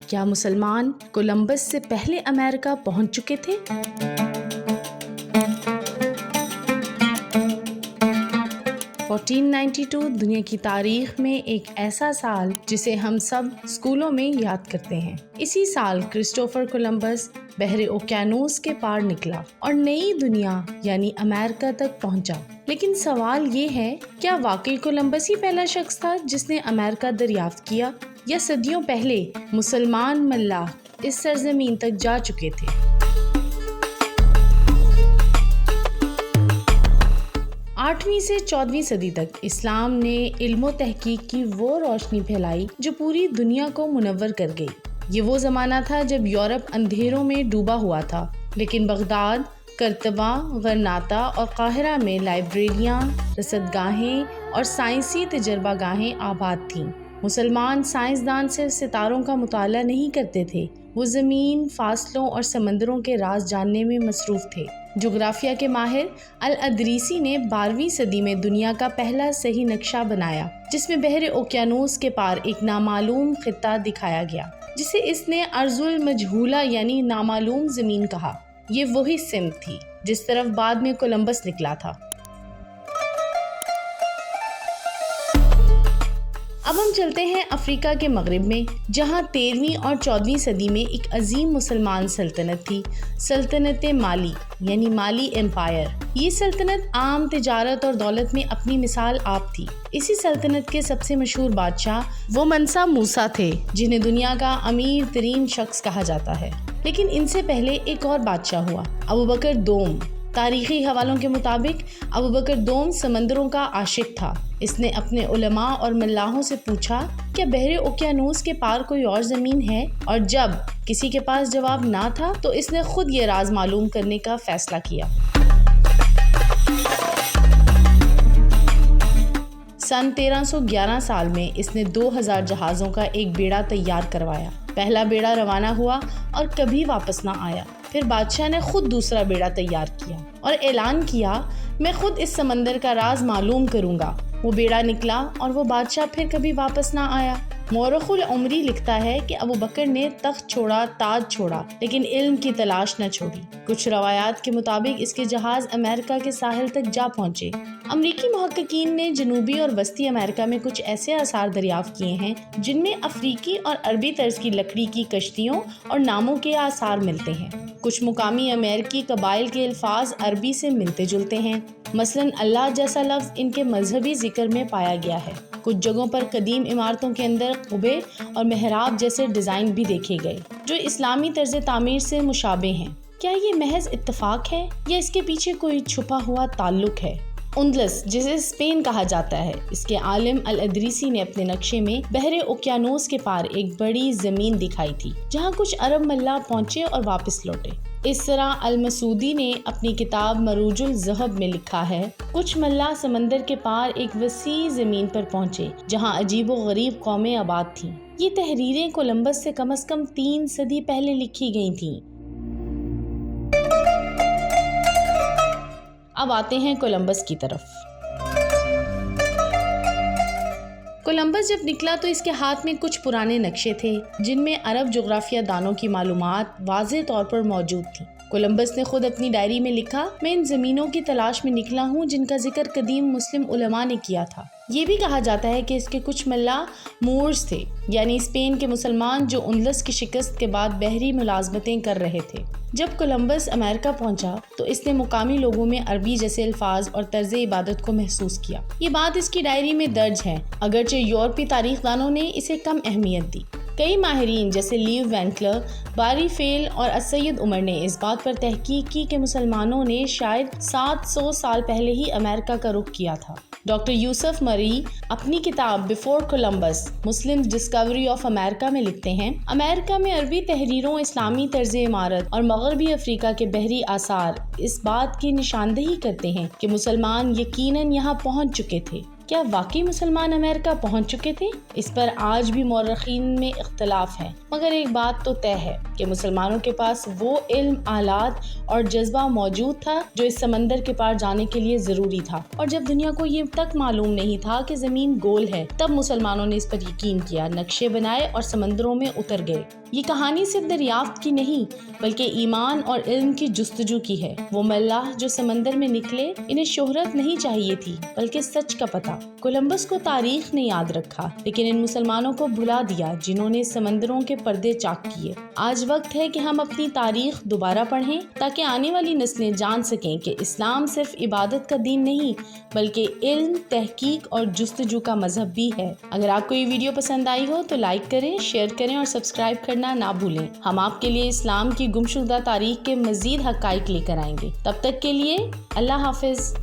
کیا مسلمان کولمبس سے پہلے امریکہ پہنچ چکے تھے؟ 1492 دنیا کی تاریخ میں ایک ایسا سال جسے ہم سب اسکولوں میں یاد کرتے ہیں۔ اسی سال کرسٹوفر کولمبس بحر اوقیانوس کے پار نکلا اور نئی دنیا یعنی امریکہ تک پہنچا۔ لیکن سوال یہ ہے، کیا واقعی کولمبس ہی پہلا شخص تھا جس نے امریکہ دریافت کیا، یا صدیوں پہلے مسلمان ملاح اس سرزمین تک جا چکے تھے؟ 8ویں سے 14ویں صدی تک اسلام نے علم و تحقیق کی وہ روشنی پھیلائی جو پوری دنیا کو منور کر گئی۔ یہ وہ زمانہ تھا جب یورپ اندھیروں میں ڈوبا ہوا تھا، لیکن بغداد، کرتبہ، غرناطہ اور قاہرہ میں لائبریریاں، رصدگاہیں اور سائنسی تجربہ گاہیں آباد تھیں۔ مسلمان سائنسدان صرف ستاروں کا مطالعہ نہیں کرتے تھے، وہ زمین، فاصلوں اور سمندروں کے راز جاننے میں مصروف تھے۔ جغرافیہ کے ماہر الادریسی نے 12ویں صدی میں دنیا کا پہلا صحیح نقشہ بنایا، جس میں بحر اوقیانوس کے پار ایک نامعلوم خطہ دکھایا گیا، جسے اس نے ارض المجہولہ یعنی نامعلوم زمین کہا۔ یہ وہی سمت تھی جس طرف بعد میں کولمبس نکلا تھا۔ اب ہم چلتے ہیں افریقہ کے مغرب میں، جہاں 13ویں اور 14ویں صدی میں ایک عظیم مسلمان سلطنت تھی، سلطنت مالی یعنی مالی امپائر۔ یہ سلطنت عام تجارت اور دولت میں اپنی مثال آپ تھی۔ اسی سلطنت کے سب سے مشہور بادشاہ وہ منسا موسیٰ تھے، جنہیں دنیا کا امیر ترین شخص کہا جاتا ہے۔ لیکن ان سے پہلے ایک اور بادشاہ ہوا، ابوبکر دوم۔ تاریخی حوالوں کے مطابق ابوبکر دوم سمندروں کا عاشق تھا۔ اس نے اپنے علماء اور ملاحوں سے پوچھا، کیا بحر اوقیانوس کے پار کوئی اور زمین ہے؟ اور جب کسی کے پاس جواب نہ تھا تو اس نے خود یہ راز معلوم کرنے کا فیصلہ کیا۔ سن 1311 سال میں اس نے 2000 جہازوں کا ایک بیڑا تیار کروایا۔ پہلا بیڑا روانہ ہوا اور کبھی واپس نہ آیا۔ پھر بادشاہ نے خود دوسرا بیڑا تیار کیا اور اعلان کیا، میں خود اس سمندر کا راز معلوم کروں گا۔ وہ بیڑا نکلا اور وہ بادشاہ پھر کبھی واپس نہ آیا۔ مورخ العمری لکھتا ہے کہ ابوبکر نے تخت چھوڑا، تاج چھوڑا، لیکن علم کی تلاش نہ چھوڑی۔ کچھ روایات کے مطابق اس کے جہاز امریکہ کے ساحل تک جا پہنچے۔ امریکی محققین نے جنوبی اور وسطی امریکہ میں کچھ ایسے آثار دریافت کیے ہیں جن میں افریقی اور عربی طرز کی لکڑی کی کشتیوں اور ناموں کے آثار ملتے ہیں۔ کچھ مقامی امریکی قبائل کے الفاظ عربی سے ملتے جلتے ہیں، مثلاً اللہ جیسا لفظ ان کے مذہبی ذکر میں پایا گیا ہے۔ کچھ جگہوں پر قدیم عمارتوں کے اندر قبے اور محراب جیسے ڈیزائن بھی دیکھے گئے جو اسلامی طرز تعمیر سے مشابہ ہیں۔ کیا یہ محض اتفاق ہے یا اس کے پیچھے کوئی چھپا ہوا تعلق ہے؟ اندلس، جسے اسپین کہا جاتا ہے، اس کے عالم الادریسی نے اپنے نقشے میں بحر اوقیانوس کے پار ایک بڑی زمین دکھائی تھی جہاں کچھ عرب ملاح پہنچے اور واپس لوٹے۔ اس طرح المسعودی نے اپنی کتاب مروج الذہب میں لکھا ہے، کچھ ملاح سمندر کے پار ایک وسیع زمین پر پہنچے جہاں عجیب و غریب قومیں آباد تھیں۔ یہ تحریریں کولمبس سے کم از کم 3 صدی پہلے لکھی گئی تھیں۔ اب آتے ہیں کولمبس کی طرف۔ کولمبس جب نکلا تو اس کے ہاتھ میں کچھ پرانے نقشے تھے جن میں عرب جغرافیہ دانوں کی معلومات واضح طور پر موجود تھیں۔ کولمبس نے خود اپنی ڈائری میں لکھا، میں ان زمینوں کی تلاش میں نکلا ہوں جن کا ذکر قدیم مسلم علماء نے کیا تھا۔ یہ بھی کہا جاتا ہے کہ اس کے کچھ ملاح مورز تھے، یعنی اسپین کے مسلمان جو اندلس کی شکست کے بعد بحری ملازمتیں کر رہے تھے۔ جب کولمبس امریکہ پہنچا تو اس نے مقامی لوگوں میں عربی جیسے الفاظ اور طرز عبادت کو محسوس کیا۔ یہ بات اس کی ڈائری میں درج ہے، اگرچہ یورپی تاریخ دانوں نے اسے کم اہمیت دی۔ کئی ماہرین جیسے لیو وینکلر، باری فیل اور السید عمر نے اس بات پر تحقیق کی کہ مسلمانوں نے شاید 700 سال پہلے ہی امریکہ کا رخ کیا تھا۔ ڈاکٹر یوسف مری اپنی کتاب before Columbus Muslim Discovery of America میں لکھتے ہیں، امریکہ میں عربی تحریروں، اسلامی طرز عمارت اور مغربی افریقہ کے بحری آثار اس بات کی نشاندہی کرتے ہیں کہ مسلمان یقیناً یہاں پہنچ چکے تھے۔ کیا واقعی مسلمان امریکہ پہنچ چکے تھے؟ اس پر آج بھی مورخین میں اختلاف ہے، مگر ایک بات تو طے ہے کہ مسلمانوں کے پاس وہ علم، آلات اور جذبہ موجود تھا جو اس سمندر کے پار جانے کے لیے ضروری تھا، اور جب دنیا کو یہ تک معلوم نہیں تھا کہ زمین گول ہے، تب مسلمانوں نے اس پر یقین کیا، نقشے بنائے اور سمندروں میں اتر گئے۔ یہ کہانی صرف دریافت کی نہیں بلکہ ایمان اور علم کی جستجو کی ہے۔ وہ ملاح جو سمندر میں نکلے، انہیں شہرت نہیں چاہیے تھی بلکہ سچ کا پتہ۔ کولمبس کو تاریخ نے یاد رکھا، لیکن ان مسلمانوں کو بھلا دیا جنہوں نے سمندروں کے پردے چاک کیے۔ آج وقت ہے کہ ہم اپنی تاریخ دوبارہ پڑھیں تاکہ آنے والی نسلیں جان سکیں کہ اسلام صرف عبادت کا دین نہیں بلکہ علم، تحقیق اور جستجو کا مذہب بھی ہے۔ اگر آپ کو یہ ویڈیو پسند آئی ہو تو لائک کریں، شیئر کریں اور سبسکرائب کرنا نہ بھولیں۔ ہم آپ کے لیے اسلام کی گمشدہ تاریخ کے مزید حقائق لے کر آئیں گے۔ تب تک کے لیے اللہ حافظ۔